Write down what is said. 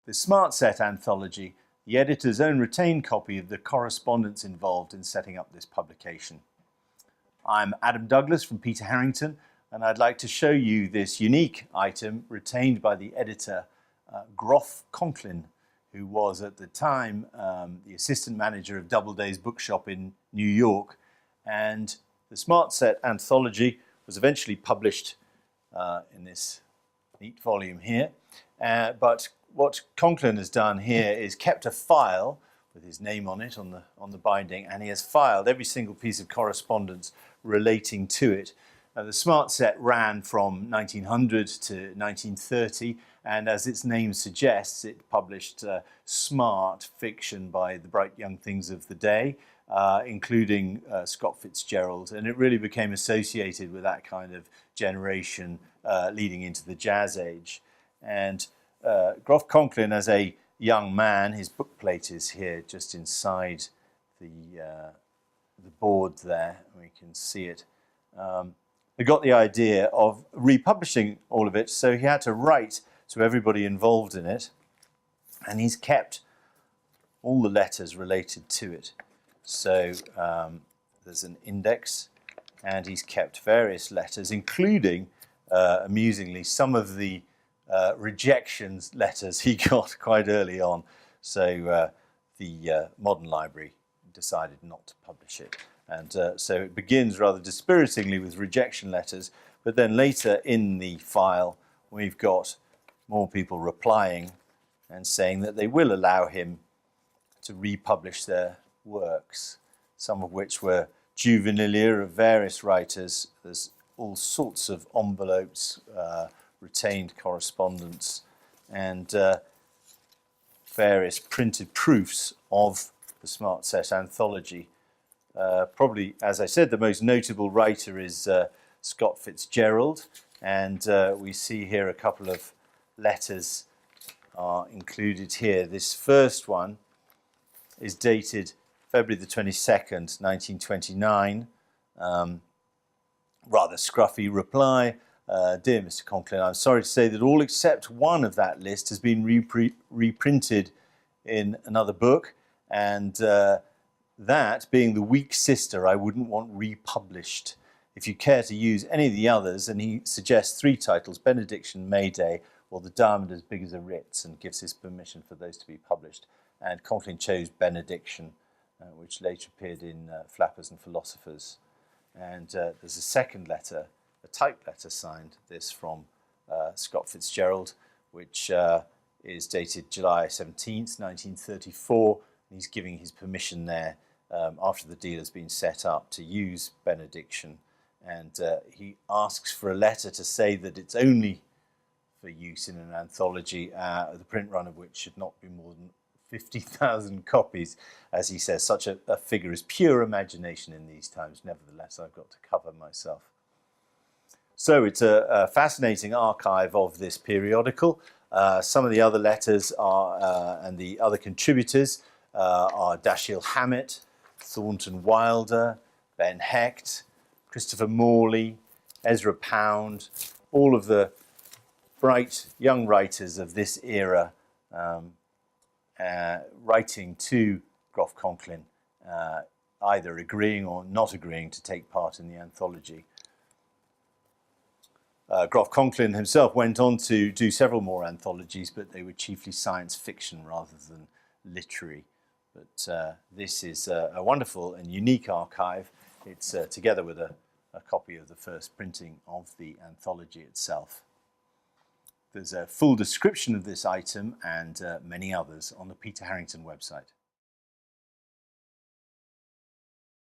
The Smart Set Anthology, the editor's own retained copy of the correspondence involved in setting up this publication. I'm Adam Douglas from Peter Harrington, and I'd like to show you this unique item retained by the editor Groff Conklin, who was at the time the assistant manager of Doubleday's bookshop in New York. And the Smart Set Anthology was eventually published in this neat volume here. But what Conklin has done here is kept a file with his name on it on the binding, and he has filed every single piece of correspondence relating to it. The Smart Set ran from 1900 to 1930, and as its name suggests, it published smart fiction by the bright young things of the day, including Scott Fitzgerald, and it really became associated with that kind of generation leading into the Jazz Age. And Groff Conklin, as a young man, his bookplate is here just inside the board there, we can see it. He got the idea of republishing all of it, so he had to write to everybody involved in it, and he's kept all the letters related to it. So there's an index, and he's kept various letters, including, amusingly, some of the rejections letters he got quite early on. So the Modern Library decided not to publish it. And so it begins rather dispiritingly with rejection letters, but then later in the file we've got more people replying and saying that they will allow him to republish their works, some of which were juvenilia of various writers. There's all sorts of envelopes, retained correspondence, and various printed proofs of the Smart Set Anthology. Probably, as I said, the most notable writer is Scott Fitzgerald, and we see here a couple of letters are included here. This first one is dated February the 22nd, 1929. Rather scruffy reply. Dear Mr. Conklin, I'm sorry to say that all except one of that list has been reprinted in another book, and that, being the weak sister, I wouldn't want republished. If you care to use any of the others, and he suggests 3 titles, Benediction, Mayday, or The Diamond as Big as a Ritz, and gives his permission for those to be published. And Conklin chose Benediction, which later appeared in Flappers and Philosophers. And there's a second letter, a typed letter signed, this from Scott Fitzgerald, which is dated July 17th, 1934. And he's giving his permission there after the deal has been set up to use Benediction. And he asks for a letter to say that it's only for use in an anthology, the print run of which should not be more than 50,000 copies. As he says, such a figure is pure imagination in these times. Nevertheless, I've got to cover myself. So it's a fascinating archive of this periodical. Some of the other letters are, and the other contributors are Dashiell Hammett, Thornton Wilder, Ben Hecht, Christopher Morley, Ezra Pound, all of the bright young writers of this era writing to Groff Conklin, either agreeing or not agreeing to take part in the anthology. Groff Conklin himself went on to do several more anthologies, but they were chiefly science fiction rather than literary. But this is a wonderful and unique archive. It's together with a copy of the first printing of the anthology itself. There's a full description of this item and many others on the Peter Harrington website.